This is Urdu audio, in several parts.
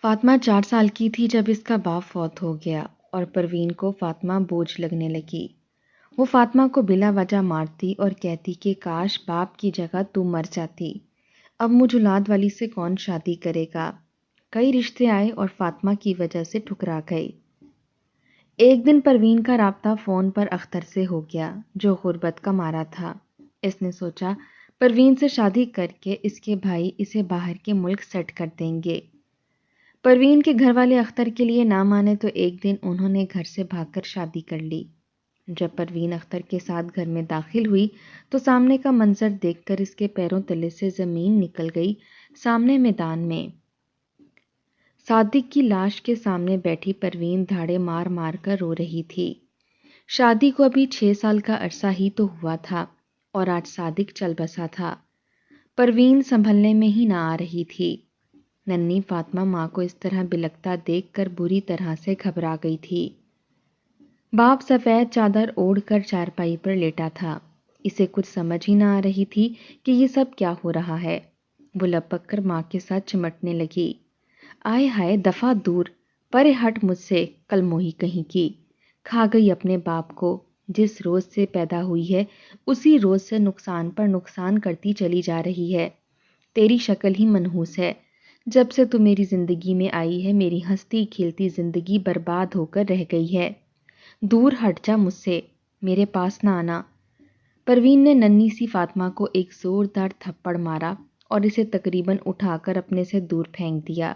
فاطمہ 4 سال کی تھی جب اس کا باپ فوت ہو گیا اور پروین کو فاطمہ بوجھ لگنے لگی۔ وہ فاطمہ کو بلا وجہ مارتی اور کہتی کہ کاش باپ کی جگہ تو مر جاتی، اب مجھ اولاد والی سے کون شادی کرے گا۔ کئی رشتے آئے اور فاطمہ کی وجہ سے ٹھکرا گئی۔ ایک دن پروین کا رابطہ فون پر اختر سے ہو گیا جو غربت کا مارا تھا۔ اس نے سوچا پروین سے شادی کر کے اس کے بھائی اسے باہر کے ملک سیٹ کر دیں گے۔ پروین کے گھر والے اختر کے لیے نہ مانے تو ایک دن انہوں نے گھر سے بھاگ کر شادی کر لی۔ جب پروین اختر کے ساتھ گھر میں داخل ہوئی تو سامنے کا منظر دیکھ کر اس کے پیروں تلے سے زمین نکل گئی۔ سامنے میدان میں صادق کی لاش کے سامنے بیٹھی پروین دھاڑے مار مار کر رو رہی تھی۔ شادی کو ابھی 6 سال کا عرصہ ہی تو ہوا تھا اور آج صادق چل بسا تھا۔ پروین سنبھلنے میں ہی نہ آ رہی تھی۔ ننھی فاطمہ ماں کو اس طرح بلکتا دیکھ کر بری طرح سے گھبرا گئی تھی۔ باپ سفید چادر اوڑھ کر چارپائی پر لیٹا تھا۔ اسے کچھ سمجھ ہی نہ آ رہی تھی کہ یہ سب کیا ہو رہا ہے۔ وہ لپک کر ماں کے ساتھ چمٹنے لگی۔ آئے ہائے دفعہ دور، پرے ہٹ مجھ سے، کل موہی کہیں کی۔ کھا گئی اپنے باپ کو، جس روز سے پیدا ہوئی ہے اسی روز سے نقصان پر نقصان کرتی چلی جا رہی ہے۔ تیری شکل ہی منحوس ہے۔ جب سے تو میری زندگی میں آئی ہے میری ہنستی کھیلتی زندگی برباد ہو کر رہ گئی ہے۔ دور ہٹ جا مجھ سے، میرے پاس نہ آنا۔ پروین نے ننھی سی فاطمہ کو ایک زوردار تھپڑ مارا اور اسے تقریباً اٹھا کر اپنے سے دور پھینک دیا۔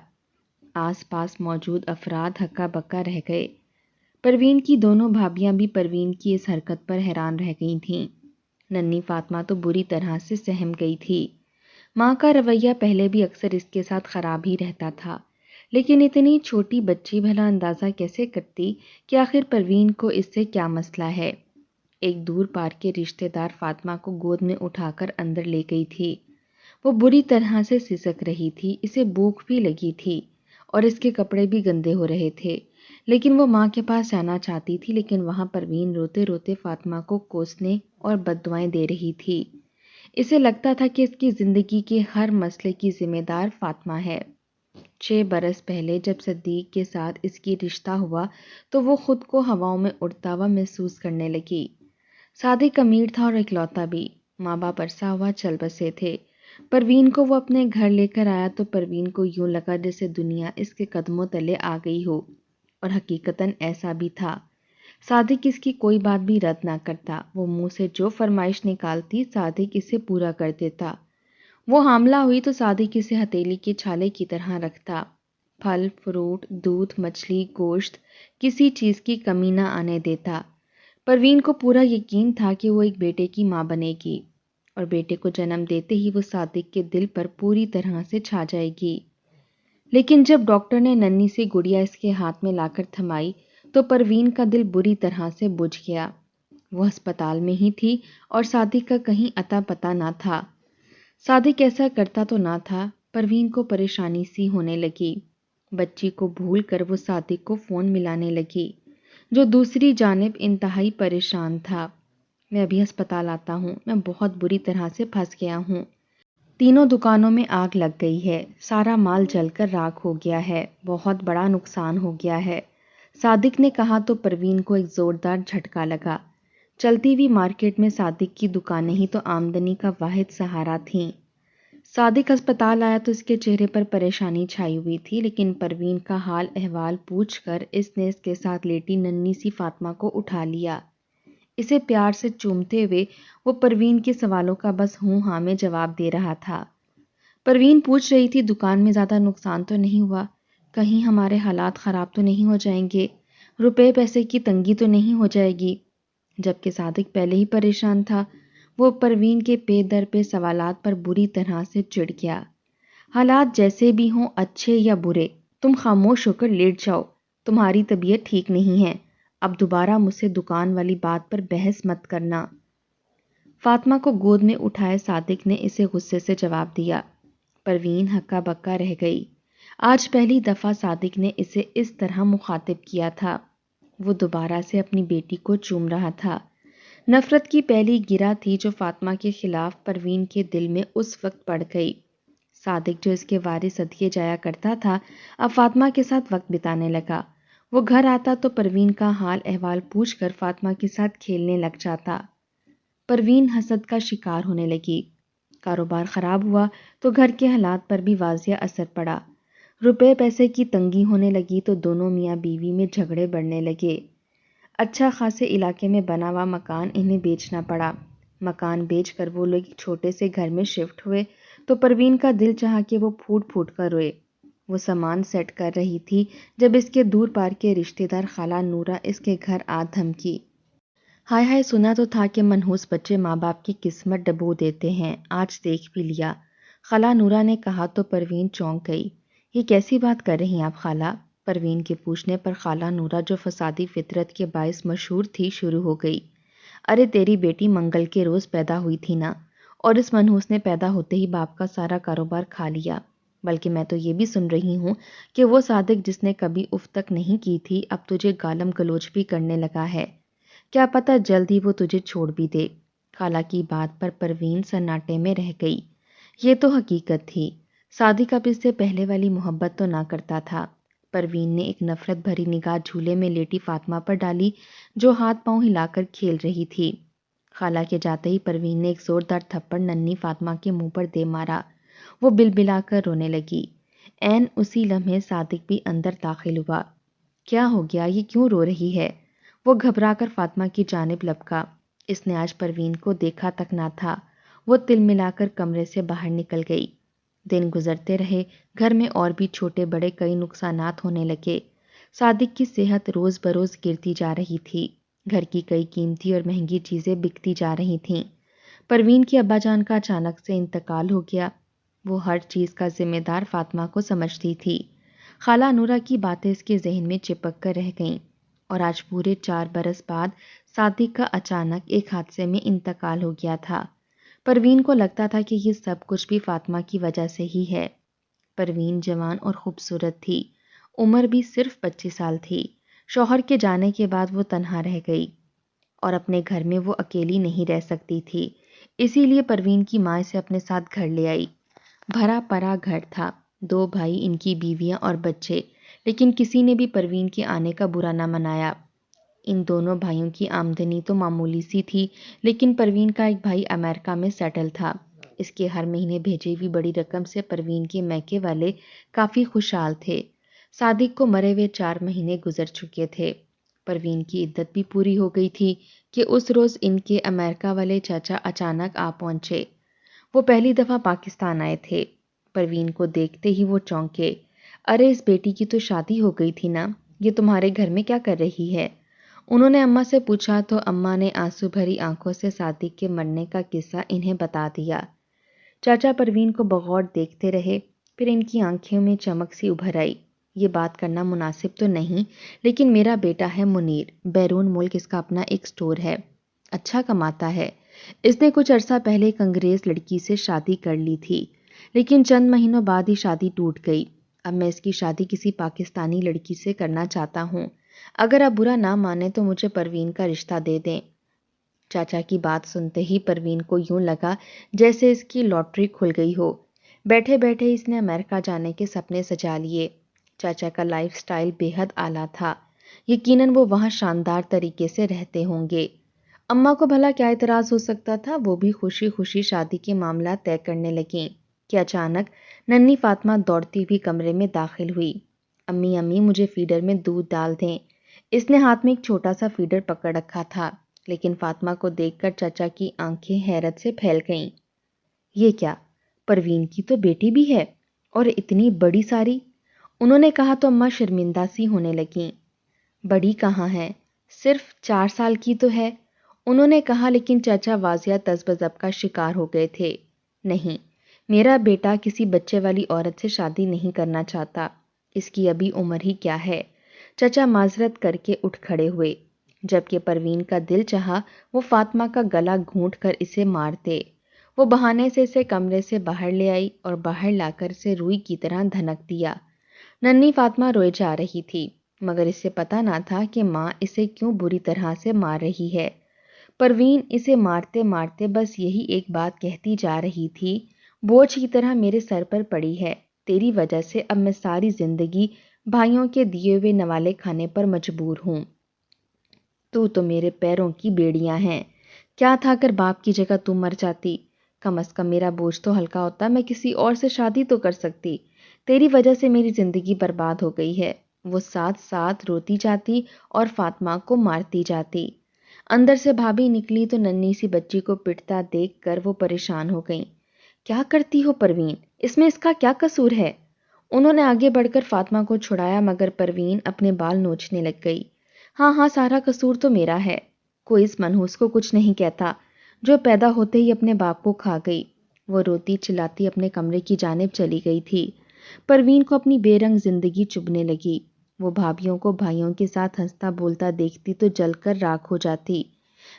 آس پاس موجود افراد ہکا بکا رہ گئے۔ پروین کی دونوں بھابیاں بھی پروین کی اس حرکت پر حیران رہ گئی تھیں۔ ننھی فاطمہ تو بری طرح سے سہم گئی تھی۔ ماں کا رویہ پہلے بھی اکثر اس کے ساتھ خراب ہی رہتا تھا، لیکن اتنی چھوٹی بچی بھلا اندازہ کیسے کرتی کہ آخر پروین کو اس سے کیا مسئلہ ہے۔ ایک دور پار کے رشتے دار فاطمہ کو گود میں اٹھا کر اندر لے گئی تھی۔ وہ بری طرح سے سسک رہی تھی، اسے بھوک بھی لگی تھی اور اس کے کپڑے بھی گندے ہو رہے تھے، لیکن وہ ماں کے پاس جانا چاہتی تھی، لیکن وہاں پروین روتے روتے فاطمہ کو کوسنے اور بددعائیں دے رہی تھی۔ اسے لگتا تھا کہ اس کی زندگی کے ہر مسئلے کی ذمہ دار فاطمہ ہے۔ 6 برس پہلے جب صدیق کے ساتھ اس کی رشتہ ہوا تو وہ خود کو ہواؤں میں اڑتا ہوا محسوس کرنے لگی۔ صادق امیر تھا اور اکلوتا بھی، ماں باپ عرصہ ہوا چل بسے تھے۔ پروین کو وہ اپنے گھر لے کر آیا تو پروین کو یوں لگا جیسے دنیا اس کے قدموں تلے آ گئی ہو، اور حقیقتاً ایسا بھی تھا۔ صادق اس کی کوئی بات بھی رد نہ کرتا، وہ منہ سے جو فرمائش نکالتی صادق اسے پورا کر دیتا۔ وہ حاملہ ہوئی تو صادق اسے ہتھیلی کے چھالے کی طرح رکھتا۔ پھل، فروٹ، دودھ، مچھلی، گوشت، کسی چیز کی کمی نہ آنے دیتا۔ پروین کو پورا یقین تھا کہ وہ ایک بیٹے کی ماں بنے گی اور بیٹے کو جنم دیتے ہی وہ صادق کے دل پر پوری طرح سے چھا جائے گی۔ لیکن جب ڈاکٹر نے ننھی سی گڑیا اس کے ہاتھ میں لا کر تھمائی تو پروین کا دل بری طرح سے بجھ گیا۔ وہ ہسپتال میں ہی تھی اور صادق کا کہیں اتا پتہ نہ تھا۔ صادق ایسا کرتا تو نہ تھا، پروین کو پریشانی سی ہونے لگی۔ بچی کو بھول کر وہ صادق کو فون ملانے لگی، جو دوسری جانب انتہائی پریشان تھا۔ میں ابھی ہسپتال آتا ہوں، میں بہت بری طرح سے پھنس گیا ہوں۔ تینوں دکانوں میں آگ لگ گئی ہے، سارا مال جل کر راکھ ہو گیا ہے، بہت بڑا نقصان ہو گیا ہے۔ صادق نے کہا تو پروین کو ایک زوردار جھٹکا لگا۔ چلتی ہوئی مارکیٹ میں صادق کی دکانیں ہی تو آمدنی کا واحد سہارا تھیں۔ صادق ہسپتال آیا تو اس کے چہرے پر پریشانی چھائی ہوئی تھی، لیکن پروین کا حال احوال پوچھ کر اس نے اس کے ساتھ لیٹی ننھی سی فاطمہ کو اٹھا لیا۔ اسے پیار سے چومتے ہوئے وہ پروین کے سوالوں کا بس ہوں ہاں میں جواب دے رہا تھا۔ پروین پوچھ رہی تھی دکان میں زیادہ نقصان تو نہیں ہوا، کہیں ہمارے حالات خراب تو نہیں ہو جائیں گے، روپے پیسے کی تنگی تو نہیں ہو جائے گی۔ جبکہ صادق پہلے ہی پریشان تھا، وہ پروین کے پے در پہ سوالات پر بری طرح سے چڑ گیا۔ حالات جیسے بھی ہوں، اچھے یا برے، تم خاموش ہو کر لیٹ جاؤ، تمہاری طبیعت ٹھیک نہیں ہے، اب دوبارہ مجھ سے دکان والی بات پر بحث مت کرنا۔ فاطمہ کو گود میں اٹھائے صادق نے اسے غصے سے جواب دیا۔ پروین ہکا بکا رہ گئی۔ آج پہلی دفعہ صادق نے اسے اس طرح مخاطب کیا تھا۔ وہ دوبارہ سے اپنی بیٹی کو چوم رہا تھا۔ نفرت کی پہلی گرہ تھی جو فاطمہ کے خلاف پروین کے دل میں اس وقت پڑ گئی۔ صادق جو اس کے وارث صدقے جایا کرتا تھا اب فاطمہ کے ساتھ وقت بتانے لگا۔ وہ گھر آتا تو پروین کا حال احوال پوچھ کر فاطمہ کے ساتھ کھیلنے لگ جاتا۔ پروین حسد کا شکار ہونے لگی۔ کاروبار خراب ہوا تو گھر کے حالات پر بھی واضح اثر پڑا۔ روپے پیسے کی تنگی ہونے لگی تو دونوں میاں بیوی میں جھگڑے بڑھنے لگے۔ اچھا خاصے علاقے میں بنا ہوا مکان انہیں بیچنا پڑا۔ مکان بیچ کر وہ لوگ ایک چھوٹے سے گھر میں شفٹ ہوئے تو پروین کا دل چاہا کہ وہ پھوٹ پھوٹ کر روئے۔ وہ سامان سیٹ کر رہی تھی جب اس کے دور پار کے رشتہ دار خالہ نورا اس کے گھر آ دھمکی۔ ہائے ہائے، سنا تو تھا کہ منحوس بچے ماں باپ کی قسمت ڈبو دیتے ہیں، آج دیکھ بھی لیا، خالہ نورا نے کہا تو پروین چونک گئی۔ یہ کیسی بات کر رہی ہیں آپ خالہ؟ پروین کے پوچھنے پر خالہ نورا جو فسادی فطرت کے باعث مشہور تھی شروع ہو گئی۔ ارے تیری بیٹی منگل کے روز پیدا ہوئی تھی نا، اور اس منحوس نے پیدا ہوتے ہی باپ کا سارا کاروبار کھا لیا۔ بلکہ میں تو یہ بھی سن رہی ہوں کہ وہ صادق جس نے کبھی اف تک نہیں کی تھی اب تجھے گالم گلوچ بھی کرنے لگا ہے۔ کیا پتہ جلد ہی وہ تجھے چھوڑ بھی دے۔ خالہ کی بات پر پروین سناٹے میں رہ گئی۔ یہ تو حقیقت تھی، صادق اب اس سے پہلے والی محبت تو نہ کرتا تھا۔ پروین نے ایک نفرت بھری نگاہ جھولے میں لیٹی فاطمہ پر ڈالی جو ہاتھ پاؤں ہلا کر کھیل رہی تھی۔ خالہ کے جاتے ہی پروین نے ایک زوردار تھپڑ ننھی فاطمہ کے منہ پر دے مارا۔ وہ بلبلا کر رونے لگی۔ عین اسی لمحے صادق بھی اندر داخل ہوا۔ کیا ہو گیا، یہ کیوں رو رہی ہے؟ وہ گھبرا کر فاطمہ کی جانب لپکا۔ اس نے آج پروین کو دیکھا تک نہ تھا۔ وہ تل ملا کر کمرے سے باہر نکل گئی۔ دن گزرتے رہے، گھر میں اور بھی چھوٹے بڑے کئی نقصانات ہونے لگے۔ صادق کی صحت روز بروز گرتی جا رہی تھی۔ گھر کی کئی قیمتی اور مہنگی چیزیں بکتی جا رہی تھیں۔ پروین کی ابا جان کا اچانک سے انتقال ہو گیا۔ وہ ہر چیز کا ذمہ دار فاطمہ کو سمجھتی تھی۔ خالہ نورا کی باتیں اس کے ذہن میں چپک کر رہ گئیں، اور آج پورے 4 برس بعد صادق کا اچانک ایک حادثے میں انتقال ہو گیا تھا۔ پروین کو لگتا تھا کہ یہ سب کچھ بھی فاطمہ کی وجہ سے ہی ہے۔ پروین جوان اور خوبصورت تھی، عمر بھی صرف 25 سال تھی۔ شوہر کے جانے کے بعد وہ تنہا رہ گئی، اور اپنے گھر میں وہ اکیلی نہیں رہ سکتی تھی۔ اسی لیے پروین کی ماں اسے اپنے ساتھ گھر لے آئی۔ بھرا پڑا گھر تھا، 2 بھائی، ان کی بیویاں اور بچے، لیکن کسی نے بھی پروین کے آنے کا برا نہ منایا۔ ان دونوں بھائیوں کی آمدنی تو معمولی سی تھی، لیکن پروین کا ایک بھائی امریکہ میں سیٹل تھا۔ اس کے ہر مہینے بھیجی ہوئی بڑی رقم سے پروین کے میکے والے کافی خوشحال تھے۔ صادق کو مرے ہوئے 4 مہینے گزر چکے تھے۔ پروین کی عدت بھی پوری ہو گئی تھی کہ اس روز ان کے امریکہ والے چاچا اچانک آ پہنچے۔ وہ پہلی دفعہ پاکستان آئے تھے۔ پروین کو دیکھتے ہی وہ چونکے۔ ارے اس بیٹی کی تو شادی ہو گئی تھی نا، یہ تمہارے گھر میں کیا کر رہی ہے؟ انہوں نے اماں سے پوچھا تو اماں نے آنسو بھری آنکھوں سے صادق کے مرنے کا قصہ انہیں بتا دیا۔ چاچا پروین کو بغور دیکھتے رہے، پھر ان کی آنکھوں میں چمک سی ابھر آئی۔ یہ بات کرنا مناسب تو نہیں، لیکن میرا بیٹا ہے منیر، بیرون ملک اس کا اپنا ایک سٹور ہے، اچھا کماتا ہے۔ اس نے کچھ عرصہ پہلے ایک انگریز لڑکی سے شادی کر لی تھی، لیکن چند مہینوں بعد ہی شادی ٹوٹ گئی۔ اب میں اس کی شادی کسی پاکستانی لڑکی سے کرنا چاہتا ہوں۔ اگر آپ برا نہ مانے تو مجھے پروین کا رشتہ دے دیں۔ چاچا کی بات سنتے ہی پروین کو یوں لگا جیسے اس کی لاٹری کھل گئی ہو۔ بیٹھے بیٹھے اس نے امریکہ جانے کے سپنے سجا لیے۔ چاچا کا لائف سٹائل بے حد اعلیٰ تھا، یقیناً وہ وہاں شاندار طریقے سے رہتے ہوں گے۔ اماں کو بھلا کیا اعتراض ہو سکتا تھا؟ وہ بھی خوشی خوشی شادی کے معاملات طے کرنے لگیں کہ اچانک ننھی فاطمہ دوڑتی ہوئی کمرے میں داخل ہوئی۔ امی امی، مجھے فیڈر میں دودھ ڈال دیں۔ اس نے ہاتھ میں ایک چھوٹا سا فیڈر پکڑ رکھا تھا، لیکن فاطمہ کو دیکھ کر چچا کی آنکھیں حیرت سے پھیل گئیں۔ یہ کیا، پروین کی تو بیٹی بھی ہے، اور اتنی بڑی ساری؟ انہوں نے کہا تو اماں شرمندہ سی ہونے لگیں۔ بڑی کہاں ہے، صرف 4 سال کی تو ہے، انہوں نے کہا، لیکن چچا واضح تذبذب کا شکار ہو گئے تھے۔ نہیں، میرا بیٹا کسی بچے والی عورت سے شادی نہیں کرنا چاہتا، اس کی ابھی عمر ہی کیا ہے۔ چچا معذرت کر کے اٹھ کھڑے ہوئے، جبکہ پروین کا دل چاہا وہ فاطمہ کا گلا گھونٹ کر اسے مارتے۔ وہ بہانے سے اسے کمرے سے باہر لے آئی اور باہر لا کر اسے روئی کی طرح دھنک دیا۔ ننھی فاطمہ روئے جا رہی تھی، مگر اسے پتا نہ تھا کہ ماں اسے کیوں بری طرح سے مار رہی ہے۔ پروین اسے مارتے مارتے بس یہی ایک بات کہتی جا رہی تھی، بوجھ کی طرح میرے سر پر پڑی ہے۔ تیری وجہ سے اب میں ساری زندگی بھائیوں کے دیے ہوئے نوالے کھانے پر مجبور ہوں۔ تو میرے پیروں کی بیڑیاں ہیں۔ کیا تھا اگر باپ کی جگہ تم مر جاتی؟ کم از کم میرا بوجھ تو ہلکا ہوتا، میں کسی اور سے شادی تو کر سکتی۔ تیری وجہ سے میری زندگی برباد ہو گئی ہے۔ وہ ساتھ ساتھ روتی جاتی اور فاطمہ کو مارتی جاتی۔ اندر سے بھابھی نکلی تو ننھی سی بچی کو پٹتا دیکھ کر وہ پریشان ہو گئیں۔ کیا کرتی ہو پروین؟ اس کا کیا قصور ہے؟ انہوں نے آگے بڑھ کر فاطمہ کو چھڑایا، مگر پروین اپنے بال نوچنے لگ گئی۔ ہاں سارا قصور تو میرا ہے۔ کوئی اس منحوس کو کچھ نہیں کہتا جو پیدا ہوتے ہی اپنے باپ کو کھا گئی۔ وہ روتی چلاتی اپنے کمرے کی جانب چلی گئی تھی۔ پروین کو اپنی بے رنگ زندگی چبھنے لگی۔ وہ بھابھیوں کو بھائیوں کے ساتھ ہنستا بولتا دیکھتی تو جل کر راکھ ہو جاتی۔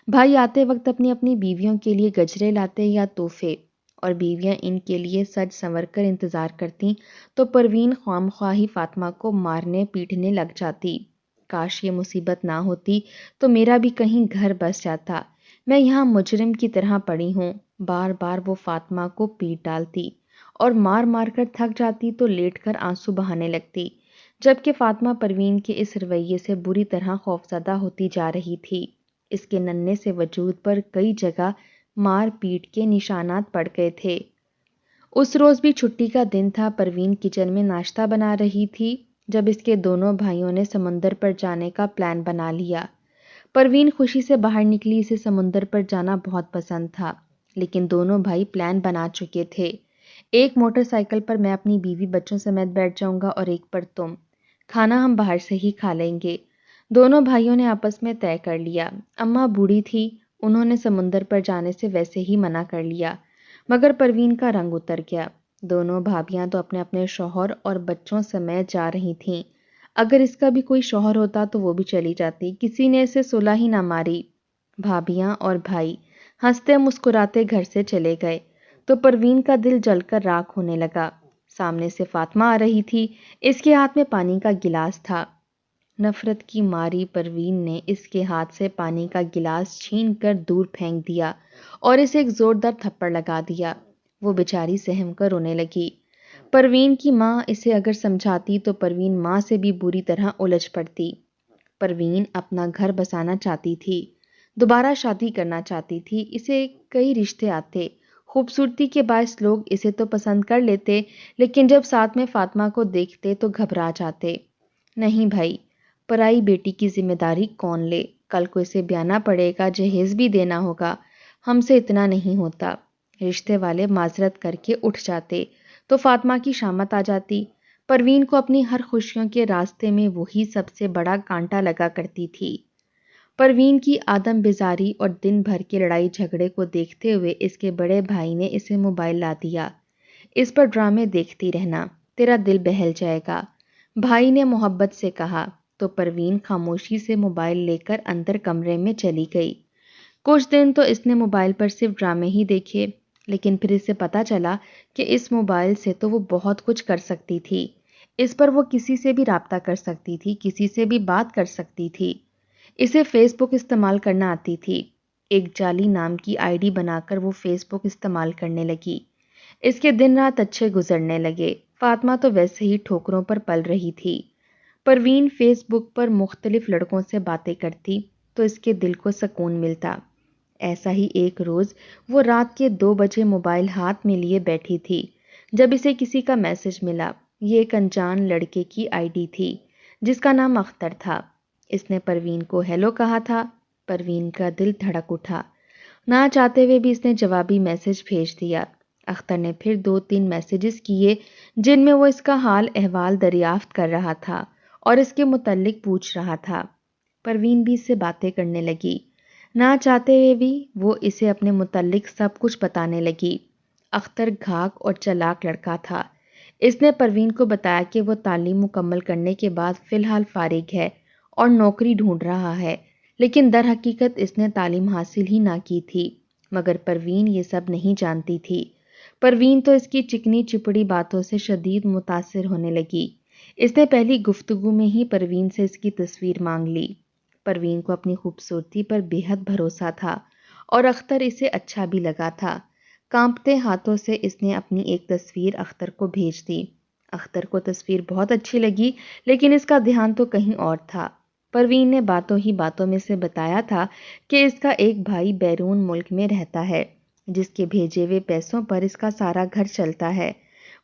بھائی آتے وقت اپنی اپنی بیویوں کے لیے گجرے لاتے یا تحفے، اور بیویاں ان کے لیے سج سنور کر انتظار کرتی تو پروین خواہ فاطمہ کو مارنے پیٹنے لگ جاتی۔ کاش یہ مصیبت نہ ہوتی تو میرا بھی کہیں گھر بس جاتا۔ میں یہاں مجرم کی طرح پڑی ہوں۔ بار بار وہ فاطمہ کو پیٹ ڈالتی اور مار مار کر تھک جاتی تو لیٹ کر آنسو بہانے لگتی، جبکہ فاطمہ پروین کے اس رویے سے بری طرح خوفزدہ ہوتی جا رہی تھی۔ اس کے ننھے سے وجود پر کئی جگہ مار پیٹ کے نشانات پڑ گئے تھے۔ اس روز بھی چھٹی کا دن تھا۔ پروین کچن میں ناشتہ بنا رہی تھی جب اس کے دونوں بھائیوں نے سمندر پر جانے کا پلان بنا لیا۔ پروین خوشی سے باہر نکلی، اسے سمندر پر جانا بہت پسند تھا، لیکن دونوں بھائی پلان بنا چکے تھے۔ ایک موٹر سائیکل پر میں اپنی بیوی بچوں سمیت بیٹھ جاؤں گا اور ایک پر تم۔ کھانا ہم باہر سے ہی کھا لیں گے۔ دونوں بھائیوں نے آپس میں طے کر لیا۔ اماں بوڑھی تھی، انہوں نے سمندر پر جانے سے ویسے ہی منع کر لیا، مگر پروین کا رنگ اتر گیا۔ دونوں بھابیاں تو اپنے اپنے شوہر اور بچوں سمیت جا رہی تھیں۔ اگر اس کا بھی کوئی شوہر ہوتا تو وہ بھی چلی جاتی، کسی نے اسے صلح ہی نہ ماری۔ بھابیاں اور بھائی ہنستے مسکراتے گھر سے چلے گئے تو پروین کا دل جل کر راکھ ہونے لگا۔ سامنے سے فاطمہ آ رہی تھی، اس کے ہاتھ میں پانی کا گلاس تھا۔ نفرت کی ماری پروین نے اس کے ہاتھ سے پانی کا گلاس چھین کر دور پھینک دیا اور اسے ایک زوردار تھپڑ لگا دیا۔ وہ بیچاری سہم کر رونے لگی۔ پروین کی ماں اسے اگر سمجھاتی تو پروین ماں سے بھی بری طرح الجھ پڑتی۔ پروین اپنا گھر بسانا چاہتی تھی، دوبارہ شادی کرنا چاہتی تھی۔ اسے کئی رشتے آتے، خوبصورتی کے باعث لوگ اسے تو پسند کر لیتے، لیکن جب ساتھ میں فاطمہ کو دیکھتے تو گھبرا جاتے۔ نہیں بھائی، پرائی بیٹی کی ذمہ داری کون لے؟ کل کو اسے بیانا پڑے گا، جہیز بھی دینا ہوگا، ہم سے اتنا نہیں ہوتا۔ رشتے والے معذرت کر کے اٹھ جاتے تو فاطمہ کی شامت آ جاتی۔ پروین کو اپنی ہر خوشیوں کے راستے میں وہی سب سے بڑا کانٹا لگا کرتی تھی۔ پروین کی آدم بیزاری اور دن بھر کے لڑائی جھگڑے کو دیکھتے ہوئے اس کے بڑے بھائی نے اسے موبائل لا دیا۔ اس پر ڈرامے دیکھتی رہنا، تیرا دل بہل جائے گا، بھائی نے محبت سے کہا تو پروین خاموشی سے موبائل لے کر اندر کمرے میں چلی گئی۔ کچھ دن تو اس نے موبائل پر صرف ڈرامے ہی دیکھے، لیکن پھر اسے پتا چلا کہ اس موبائل سے تو وہ بہت کچھ کر سکتی تھی۔ اس پر وہ کسی سے بھی رابطہ کر سکتی تھی، کسی سے بھی بات کر سکتی تھی۔ اسے فیس بک استعمال کرنا آتی تھی۔ ایک جعلی نام کی آئی ڈی بنا کر وہ فیس بک استعمال کرنے لگی۔ اس کے دن رات اچھے گزرنے لگے۔ فاطمہ تو ویسے ہی ٹھوکروں پر پل رہی تھی۔ پروین فیس بک پر مختلف لڑکوں سے باتیں کرتی تو اس کے دل کو سکون ملتا۔ ایسا ہی ایک روز وہ رات کے 2 بجے موبائل ہاتھ میں لیے بیٹھی تھی جب اسے کسی کا میسج ملا۔ یہ ایک انجان لڑکے کی آئی ڈی تھی جس کا نام اختر تھا۔ اس نے پروین کو ہیلو کہا تھا۔ پروین کا دل دھڑک اٹھا۔ نہ چاہتے ہوئے بھی اس نے جوابی میسج بھیج دیا۔ اختر نے پھر 2-3 میسیجز کیے جن میں وہ اس کا حال احوال دریافت کر رہا تھا اور اس کے متعلق پوچھ رہا تھا۔ پروین بھی اس سے باتیں کرنے لگی۔ نہ چاہتے ہوئے بھی وہ اسے اپنے متعلق سب کچھ بتانے لگی۔ اختر گھاک اور چلاک لڑکا تھا۔ اس نے پروین کو بتایا کہ وہ تعلیم مکمل کرنے کے بعد فی الحال فارغ ہے اور نوکری ڈھونڈ رہا ہے، لیکن در حقیقت اس نے تعلیم حاصل ہی نہ کی تھی، مگر پروین یہ سب نہیں جانتی تھی۔ پروین تو اس کی چکنی چپڑی باتوں سے شدید متاثر ہونے لگی۔ اس نے پہلی گفتگو میں ہی پروین سے اس کی تصویر مانگ لی۔ پروین کو اپنی خوبصورتی پر بے حد بھروسہ تھا اور اختر اسے اچھا بھی لگا تھا۔ کانپتے ہاتھوں سے اس نے اپنی ایک تصویر اختر کو بھیج دی۔ اختر کو تصویر بہت اچھی لگی، لیکن اس کا دھیان تو کہیں اور تھا۔ پروین نے باتوں ہی باتوں میں سے بتایا تھا کہ اس کا ایک بھائی بیرون ملک میں رہتا ہے، جس کے بھیجے ہوئے پیسوں پر اس کا سارا گھر چلتا ہے،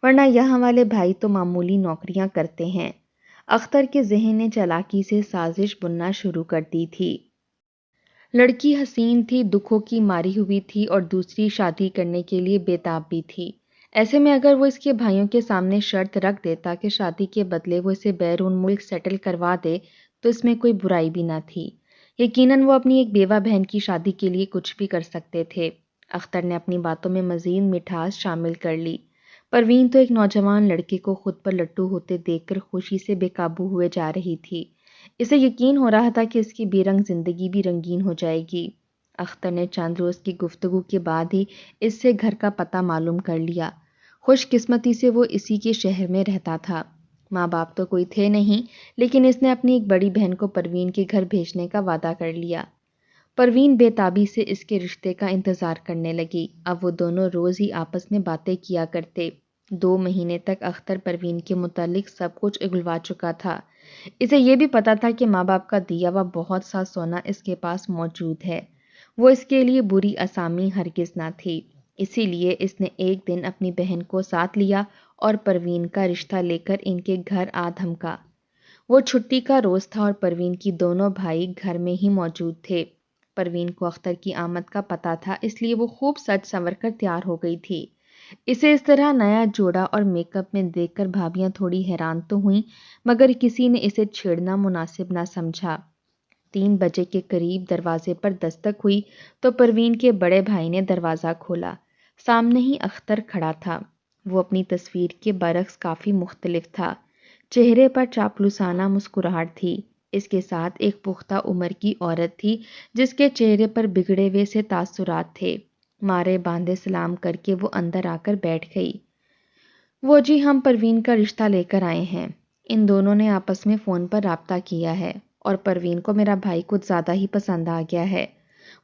ورنہ یہاں والے بھائی تو معمولی نوکریاں کرتے ہیں۔ اختر کے ذہن نے چالاکی سے سازش بننا شروع کر دی تھی۔ لڑکی حسین تھی، دکھوں کی ماری ہوئی تھی اور دوسری شادی کرنے کے لیے بےتاب بھی تھی۔ ایسے میں اگر وہ اس کے بھائیوں کے سامنے شرط رکھ دیتا کہ شادی کے بدلے وہ اسے بیرون ملک سیٹل کروا دے تو اس میں کوئی برائی بھی نہ تھی۔ یقیناً وہ اپنی ایک بیوہ بہن کی شادی کے لیے کچھ بھی کر سکتے تھے۔ اختر نے اپنی باتوں میں مزید مٹھاس شامل کر لی۔ پروین تو ایک نوجوان لڑکے کو خود پر لٹو ہوتے دیکھ کر خوشی سے بے قابو ہوئے جا رہی تھی۔ اسے یقین ہو رہا تھا کہ اس کی بے رنگ زندگی بھی رنگین ہو جائے گی۔ اختر نے چند روز کی گفتگو کے بعد ہی اس سے گھر کا پتہ معلوم کر لیا۔ خوش قسمتی سے وہ اسی کے شہر میں رہتا تھا۔ ماں باپ تو کوئی تھے نہیں، لیکن اس نے اپنی ایک بڑی بہن کو پروین کے گھر بھیجنے کا وعدہ کر لیا۔ پروین بے تابی سے اس کے رشتے کا انتظار کرنے لگی۔ اب وہ دونوں روز ہی آپس میں باتیں کیا کرتے۔ 2 مہینے تک اختر پروین کے متعلق سب کچھ اگلوا چکا تھا۔ اسے یہ بھی پتا تھا کہ ماں باپ کا دیا ہوا بہت سا سونا اس کے پاس موجود ہے۔ وہ اس کے لیے بری اسامی ہرگز نہ تھی۔ اسی لیے اس نے ایک دن اپنی بہن کو ساتھ لیا اور پروین کا رشتہ لے کر ان کے گھر آ دھمکا۔ وہ چھٹی کا روز تھا اور پروین کی دونوں بھائی گھر میں ہی موجود تھے۔ پروین کو اختر کی آمد کا پتہ تھا، اس لیے وہ خوب سج سنور کر تیار ہو گئی تھی۔ اسے اس طرح نیا جوڑا اور میک اپ میں دیکھ کر بھابیاں تھوڑی حیران تو ہوئیں، مگر کسی نے اسے چھیڑنا مناسب نہ سمجھا۔ 3 بجے کے قریب دروازے پر دستک ہوئی تو پروین کے بڑے بھائی نے دروازہ کھولا۔ سامنے ہی اختر کھڑا تھا۔ وہ اپنی تصویر کے برعکس کافی مختلف تھا۔ چہرے پر چاپلوسانہ مسکراہٹ تھی۔ اس کے ساتھ ایک پختہ عمر کی عورت تھی جس کے چہرے پر بگڑے ہوئے سے تاثرات تھے۔ مارے باندھے سلام کر کے وہ اندر آ کر بیٹھ گئی۔ وہ جی، ہم پروین کا رشتہ لے کر آئے ہیں۔ ان دونوں نے آپس میں فون پر رابطہ کیا ہے اور پروین کو میرا بھائی کچھ زیادہ ہی پسند آ گیا ہے۔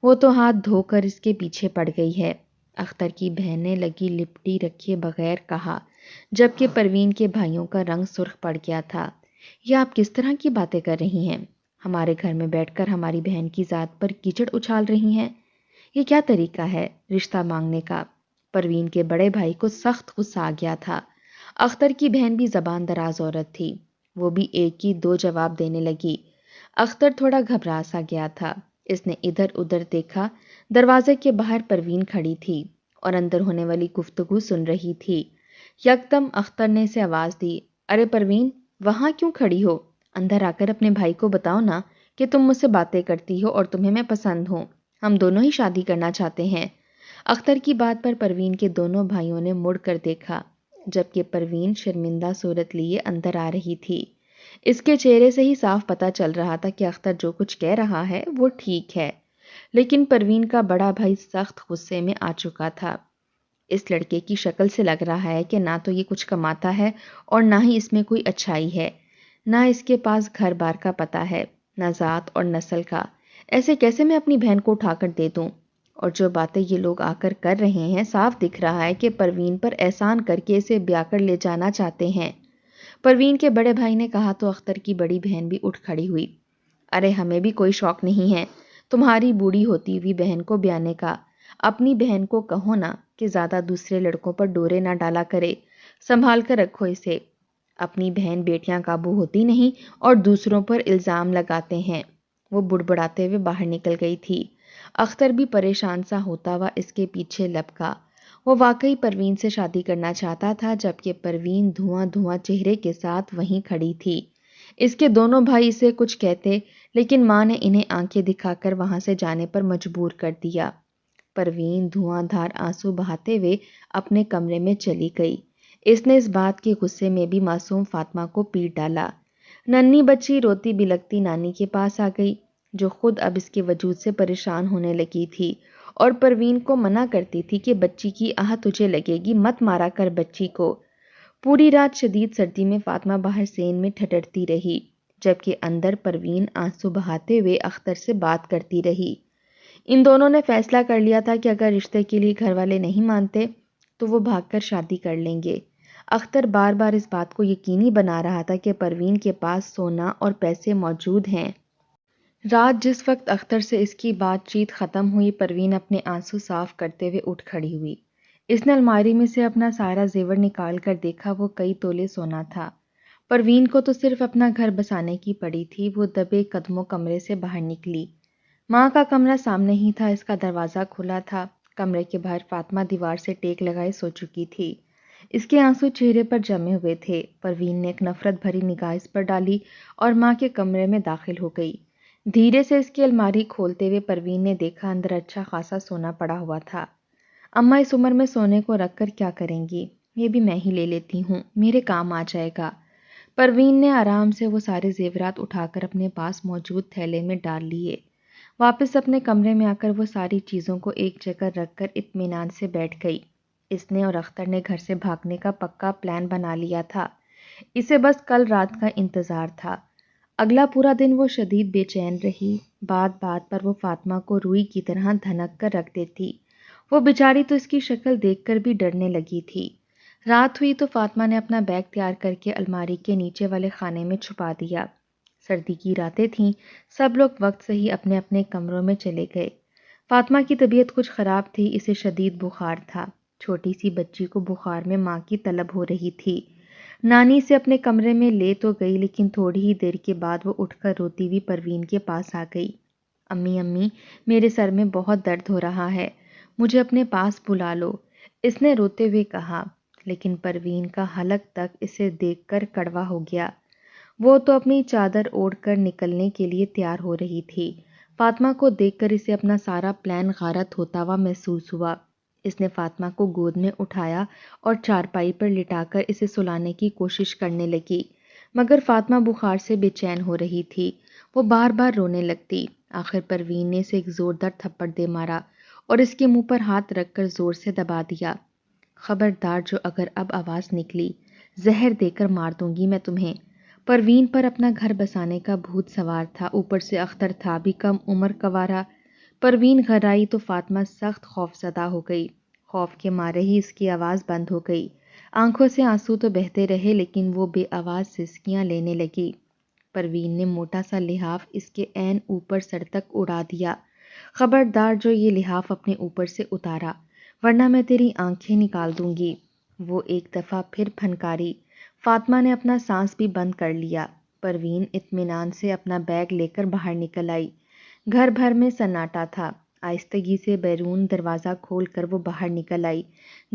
وہ تو ہاتھ دھو کر اس کے پیچھے پڑ گئی ہے، اختر کی بہن نے لگی لپٹی رکھے بغیر کہا، جبکہ پروین کے بھائیوں کا رنگ سرخ پڑ گیا تھا۔ یہ آپ کس طرح کی باتیں کر رہی ہیں؟ ہمارے گھر میں بیٹھ کر ہماری بہن کی ذات پر کیچڑ اچھال رہی ہیں؟ یہ کیا طریقہ ہے رشتہ مانگنے کا؟ پروین کے بڑے بھائی کو سخت غصہ آ گیا تھا۔ اختر کی بہن بھی زبان دراز عورت تھی، وہ بھی ایک ہی 2 جواب دینے لگی۔ اختر تھوڑا گھبرا سا گیا تھا۔ اس نے ادھر ادھر دیکھا۔ دروازے کے باہر پروین کھڑی تھی اور اندر ہونے والی گفتگو سن رہی تھی۔ یکدم اختر نے اسے آواز دی، ارے پروین، وہاں کیوں کھڑی ہو؟ اندر آ کر اپنے بھائی کو بتاؤ نا کہ تم مجھ سے باتیں کرتی ہو اور تمہیں میں پسند ہوں۔ ہم دونوں ہی شادی کرنا چاہتے ہیں۔ اختر کی بات پر پروین کے دونوں بھائیوں نے مڑ کر دیکھا، جبکہ پروین شرمندہ صورت لیے اندر آ رہی تھی۔ اس کے چہرے سے ہی صاف پتہ چل رہا تھا کہ اختر جو کچھ کہہ رہا ہے وہ ٹھیک ہے، لیکن پروین کا بڑا بھائی سخت غصے میں آ چکا تھا۔ اس لڑکے کی شکل سے لگ رہا ہے کہ نہ تو یہ کچھ کماتا ہے اور نہ ہی اس میں کوئی اچھائی ہے، نہ اس کے پاس گھر بار کا پتہ ہے، نہ ذات اور نسل کا۔ ایسے کیسے میں اپنی بہن کو اٹھا کر دے دوں؟ اور جو باتیں یہ لوگ آ کر رہے ہیں، صاف دکھ رہا ہے کہ پروین پر احسان کر کے اسے بیاہ کر لے جانا چاہتے ہیں۔ پروین کے بڑے بھائی نے کہا تو اختر کی بڑی بہن بھی اٹھ کھڑی ہوئی۔ ارے ہمیں بھی کوئی شوق نہیں ہے تمہاری بوڑھی ہوتی ہوئی بہن کو بیانے کا۔ اپنی بہن کو کہو نا کہ زیادہ دوسرے لڑکوں پر ڈورے نہ ڈالا کرے، سنبھال کر رکھو اسے۔ اپنی بہن بیٹیاں قابو ہوتی نہیں اور دوسروں پر الزام لگاتے ہیں۔ وہ بڑبڑاتے ہوئے باہر نکل گئی تھی۔ اختر بھی پریشان سا ہوتا ہوا اس کے پیچھے لپکا۔ وہ واقعی پروین سے شادی کرنا چاہتا تھا، جبکہ پروین دھواں دھواں چہرے کے ساتھ وہیں کھڑی تھی۔ اس کے دونوں بھائی اسے کچھ کہتے، لیکن ماں نے انہیں آنکھیں دکھا کر وہاں سے جانے پر مجبور کر دیا۔ پروین دھواں دھار آنسو بہاتے ہوئے اپنے کمرے میں چلی گئی۔ اس نے اس بات کے غصے میں بھی معصوم فاطمہ کو پیٹ ڈالا۔ ننھی بچی روتی بلکتی نانی کے پاس آ گئی، جو خود اب اس کے وجود سے پریشان ہونے لگی تھی اور پروین کو منع کرتی تھی کہ بچی کی آہ تجھے لگے گی، مت مارا کر بچی کو۔ پوری رات شدید سردی میں فاطمہ باہر سین میں ٹھٹرتی رہی، جبکہ اندر پروین آنسو بہاتے ہوئے اختر سے بات کرتی رہی۔ ان دونوں نے فیصلہ کر لیا تھا کہ اگر رشتے کے لیے گھر والے نہیں مانتے تو وہ بھاگ کر شادی کر لیں گے۔ اختر بار بار اس بات کو یقینی بنا رہا تھا کہ پروین کے پاس سونا اور پیسے موجود ہیں۔ رات جس وقت اختر سے اس کی بات چیت ختم ہوئی، پروین اپنے آنسو صاف کرتے ہوئے اٹھ کھڑی ہوئی۔ اس نے الماری میں سے اپنا سارا زیور نکال کر دیکھا، وہ کئی تولے سونا تھا۔ پروین کو تو صرف اپنا گھر بسانے کی پڑی تھی۔ وہ دبے قدموں کمرے سے باہر نکلی۔ ماں کا کمرہ سامنے ہی تھا، اس کا دروازہ کھلا تھا۔ کمرے کے باہر فاطمہ دیوار سے ٹیک لگائے سو چکی تھی۔ اس کے آنسو چہرے پر جمے ہوئے تھے۔ پروین نے ایک نفرت بھری نگاہ اس پر ڈالی اور ماں کے کمرے میں داخل ہو گئی۔ دھیرے سے اس کی الماری کھولتے ہوئے پروین نے دیکھا اندر اچھا خاصا سونا پڑا ہوا تھا۔ اماں اس عمر میں سونے کو رکھ کر کیا کریں گی؟ یہ بھی میں ہی لے لیتی ہوں، میرے کام آ جائے گا۔ پروین نے آرام سے وہ سارے زیورات اٹھا کر اپنے پاس موجود تھیلے میں ڈال لیے۔ واپس اپنے کمرے میں آ کر وہ ساری چیزوں کو ایک جگہ رکھ کر اطمینان سے بیٹھ گئی۔ اس نے اور اختر نے گھر سے بھاگنے کا پکا پلان بنا لیا تھا۔ اسے بس کل رات کا انتظار تھا۔ اگلا پورا دن وہ شدید بے چین رہی۔ بات بات پر وہ فاطمہ کو روئی کی طرح دھنک کر رکھ دیتی۔ وہ بیچاری تو اس کی شکل دیکھ کر بھی ڈرنے لگی تھی۔ رات ہوئی تو فاطمہ نے اپنا بیگ تیار کر کے الماری کے نیچے والے خانے میں چھپا دیا۔ سردی کی راتیں تھیں، سب لوگ وقت سے ہی اپنے اپنے کمروں میں چلے گئے۔ فاطمہ کی طبیعت کچھ خراب تھی، اسے شدید بخار تھا۔ چھوٹی سی بچی کو بخار میں ماں کی طلب ہو رہی تھی۔ نانی سے اپنے کمرے میں لے تو گئی، لیکن تھوڑی ہی دیر کے بعد وہ اٹھ کر روتی ہوئی پروین کے پاس آ گئی۔ امی امی، میرے سر میں بہت درد ہو رہا ہے، مجھے اپنے پاس بلا لو، اس نے روتے ہوئے کہا۔ لیکن پروین کا حلق تک اسے دیکھ کر کڑوا ہو گیا۔ وہ تو اپنی چادر اوڑھ کر نکلنے کے لیے تیار ہو رہی تھی۔ فاطمہ کو دیکھ کر اسے اپنا سارا پلان غارت ہوتا ہوا محسوس ہوا۔ اس نے فاطمہ کو گود میں اٹھایا اور چارپائی پر لٹا کر اسے سلانے کی کوشش کرنے لگی، مگر فاطمہ بخار سے بے چین ہو رہی تھی۔ وہ بار بار رونے لگتی۔ آخر پروین نے اسے ایک زوردار تھپڑ دے مارا اور اس کے منہ پر ہاتھ رکھ کر زور سے دبا دیا۔ خبردار، جو اگر اب آواز نکلی، زہر دے کر مار دوں گی میں تمہیں۔ پروین پر اپنا گھر بسانے کا بھوت سوار تھا، اوپر سے اختر تھا بھی کم عمر کنوارا۔ پروین گھر آئی تو فاطمہ سخت خوف زدہ ہو گئی۔ خوف کے مارے ہی اس کی آواز بند ہو گئی۔ آنکھوں سے آنسو تو بہتے رہے، لیکن وہ بے آواز سسکیاں لینے لگی۔ پروین نے موٹا سا لحاف اس کے عین اوپر سر تک اڑا دیا۔ خبردار، جو یہ لحاف اپنے اوپر سے اتارا، ورنہ میں تیری آنکھیں نکال دوں گی۔ وہ ایک دفعہ پھر پھنکاری۔ فاطمہ نے اپنا سانس بھی بند کر لیا۔ پروین اطمینان سے اپنا بیگ لے کر باہر نکل آئی۔ گھر بھر میں سناٹا تھا۔ آہستگی سے بیرون دروازہ کھول کر وہ باہر نکل آئی،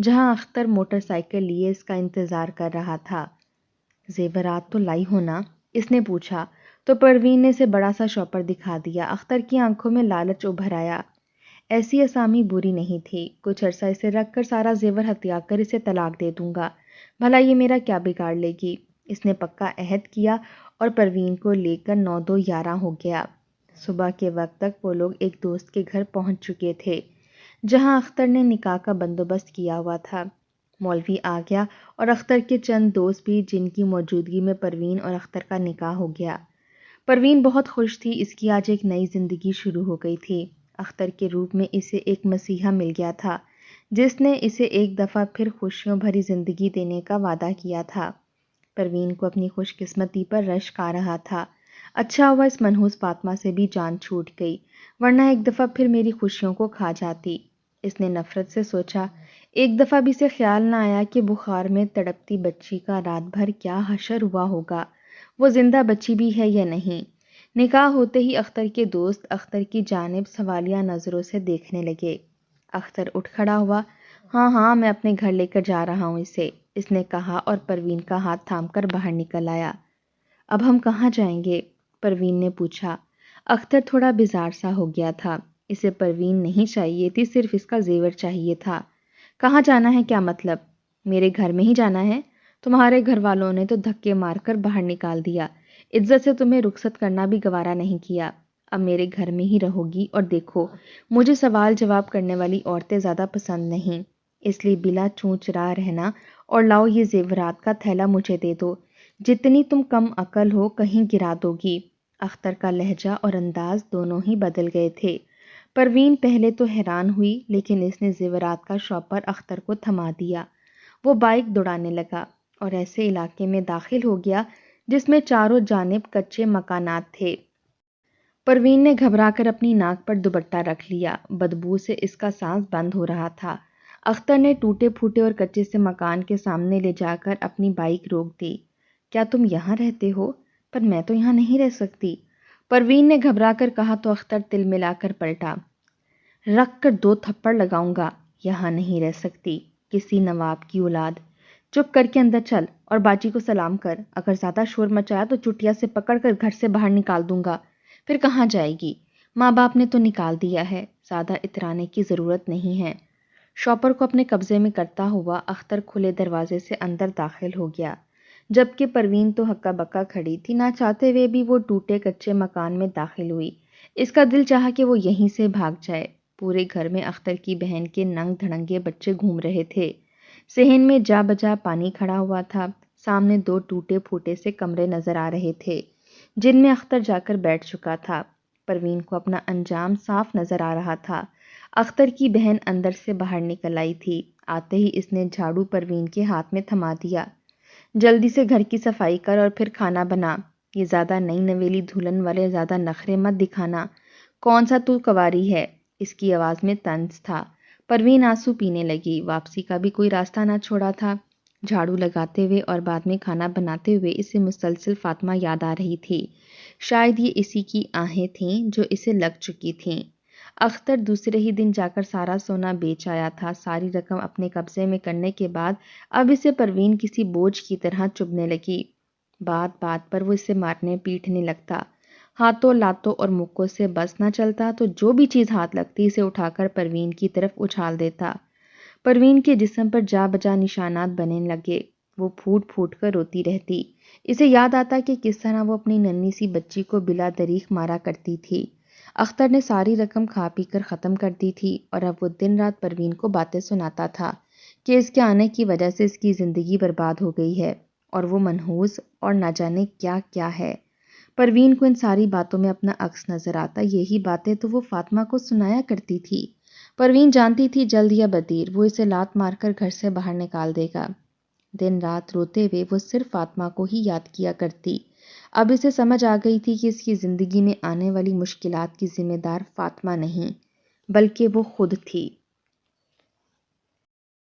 جہاں اختر موٹر سائیکل لیے اس کا انتظار کر رہا تھا۔ زیورات تو لائی ہو نا؟ اس نے پوچھا تو پروین نے اسے بڑا سا شوپر دکھا دیا۔ اختر کی آنکھوں میں لالچ ابھر آیا۔ ایسی اسامی بری نہیں تھی، کچھ عرصہ اسے رکھ کر سارا زیور ہتھیا کر اسے طلاق دے دوں گا، بھلا یہ میرا کیا بگاڑ لے گی۔ اس نے پکا عہد کیا اور پروین کو لے کر 9-2-11 ہو گیا۔ صبح کے وقت تک وہ لوگ ایک دوست کے گھر پہنچ چکے تھے، جہاں اختر نے نکاح کا بندوبست کیا ہوا تھا۔ مولوی آ گیا اور اختر کے چند دوست بھی، جن کی موجودگی میں پروین اور اختر کا نکاح ہو گیا۔ پروین بہت خوش تھی، اس کی آج ایک نئی زندگی شروع ہو گئی تھی۔ اختر کے روپ میں اسے ایک مسیحا مل گیا تھا، جس نے اسے ایک دفعہ پھر خوشیوں بھری زندگی دینے کا وعدہ کیا تھا۔ پروین کو اپنی خوش قسمتی پر رشک آ رہا تھا۔ اچھا ہوا اس منحوس فاطمہ سے بھی جان چھوٹ گئی، ورنہ ایک دفعہ پھر میری خوشیوں کو کھا جاتی۔ اس نے نفرت سے سوچا۔ ایک دفعہ بھی اسے خیال نہ آیا کہ بخار میں تڑپتی بچی کا رات بھر کیا حشر ہوا ہوگا، وہ زندہ بچی بھی ہے یا نہیں۔ نکاح ہوتے ہی اختر کے دوست اختر کی جانب سوالیہ نظروں سے دیکھنے لگے۔ اختر اٹھ کھڑا ہوا۔ ہاں ہاں، میں اپنے گھر لے کر جا رہا ہوں اسے، اس نے کہا اور پروین کا ہاتھ تھام کر باہر نکل آیا۔ اب ہم کہاں جائیں گے؟ پروین نے پوچھا۔ اختر تھوڑا بیزار سا ہو گیا تھا۔ اسے پروین نہیں چاہیے تھی، صرف اس کا زیور چاہیے تھا۔ کہاں جانا ہے؟ کیا مطلب؟ میرے گھر میں ہی جانا ہے؟ تمہارے گھر والوں نے تو دھکے مار کر باہر نکال دیا، عزت سے تمہیں رخصت کرنا بھی گوارا نہیں کیا۔ اب میرے گھر میں ہی رہو گی، اور دیکھو، مجھے سوال جواب کرنے والی عورتیں زیادہ پسند نہیں، اس لیے بلا چونچ راہ رہنا اور لاؤ یہ زیورات کا تھیلا مجھے دے دو، جتنی تم کم عقل ہو کہیں گرا دو گی۔ اختر کا لہجہ اور انداز دونوں ہی بدل گئے تھے۔ پروین پہلے تو حیران ہوئی، لیکن اس نے زیورات کا شاپر اختر کو تھما دیا۔ وہ بائک دوڑانے لگا اور ایسے علاقے میں داخل ہو گیا جس میں چاروں جانب کچے مکانات تھے۔ پروین نے گھبرا کر اپنی ناک پر دوپٹہ رکھ لیا، بدبو سے اس کا سانس بند ہو رہا تھا۔ اختر نے ٹوٹے پھوٹے اور کچے سے مکان کے سامنے لے جا کر اپنی بائک روک دی۔ کیا تم یہاں رہتے ہو؟ پر میں تو یہاں نہیں رہ سکتی، پروین نے گھبرا کر کہا تو اختر تل ملا کر پلٹا۔ رکھ کر 2 تھپڑ لگاؤں گا۔ یہاں نہیں رہ سکتی، کسی نواب کی اولاد۔ چپ کر کے اندر چل اور باجی کو سلام کر، اگر زیادہ شور مچایا تو چٹیا سے پکڑ کر گھر سے باہر نکال دوں گا۔ پھر کہاں جائے گی؟ ماں باپ نے تو نکال دیا ہے، زیادہ اترانے کی ضرورت نہیں ہے۔ شاپر کو اپنے قبضے میں کرتا ہوا اختر کھلے دروازے سے اندر داخل ہو گیا، جبکہ پروین تو ہکا بکا کھڑی تھی۔ نہ چاہتے ہوئے بھی وہ ٹوٹے کچے مکان میں داخل ہوئی۔ اس کا دل چاہا کہ وہ یہیں سے بھاگ جائے۔ پورے گھر میں اختر کی بہن کے ننگ دھڑنگے بچے گھوم رہے تھے۔ صحن میں جا بجا پانی کھڑا ہوا تھا۔ سامنے 2 ٹوٹے پھوٹے سے کمرے نظر آ رہے تھے جن میں اختر جا کر بیٹھ چکا تھا۔ پروین کو اپنا انجام صاف نظر آ رہا تھا۔ اختر کی بہن اندر سے باہر نکل آئی تھی۔ آتے ہی اس نے جھاڑو پروین کے ہاتھ میں تھما دیا۔ جلدی سے گھر کی صفائی کر اور پھر کھانا بنا۔ یہ زیادہ نئی نویلی دھلہن والے زیادہ نخرے مت دکھانا۔ کون سا تو کنواری ہے؟ اس کی آواز میں طنز تھا۔ پروین آنسو پینے لگی۔ واپسی کا بھی کوئی راستہ نہ چھوڑا تھا۔ جھاڑو لگاتے ہوئے اور بعد میں کھانا بناتے ہوئے اسے مسلسل فاطمہ یاد آ رہی تھی۔ شاید یہ اسی کی آہیں تھیں جو اسے لگ چکی تھیں۔ اختر دوسرے ہی دن جا کر سارا سونا بیچ آیا تھا۔ ساری رقم اپنے قبضے میں کرنے کے بعد اب اسے پروین کسی بوجھ کی طرح چبھنے لگی۔ بات بات پر وہ اسے مارنے پیٹنے لگتا۔ ہاتھوں لاتوں اور مکوں سے بس نہ چلتا تو جو بھی چیز ہاتھ لگتی اسے اٹھا کر پروین کی طرف اچھال دیتا۔ پروین کے جسم پر جا بجا نشانات بننے لگے۔ وہ پھوٹ پھوٹ کر روتی رہتی۔ اسے یاد آتا کہ کس طرح وہ اپنی ننھی سی بچی کو بلا دریغ مارا کرتی تھی۔ اختر نے ساری رقم کھا پی کر ختم کر دی تھی اور اب وہ دن رات پروین کو باتیں سناتا تھا کہ اس کے آنے کی وجہ سے اس کی زندگی برباد ہو گئی ہے اور وہ منحوس اور نہ جانے کیا کیا ہے۔ پروین کو ان ساری باتوں میں اپنا عکس نظر آتا۔ یہی باتیں تو وہ فاطمہ کو سنایا کرتی تھی۔ پروین جانتی تھی جلد یا بدیر وہ اسے لات مار کر گھر سے باہر نکال دے گا۔ دن رات روتے ہوئے وہ صرف فاطمہ کو ہی یاد کیا کرتی۔ اب اسے سمجھ آ گئی تھی کہ اس کی زندگی میں آنے والی مشکلات کی ذمہ دار فاطمہ نہیں بلکہ وہ خود تھی۔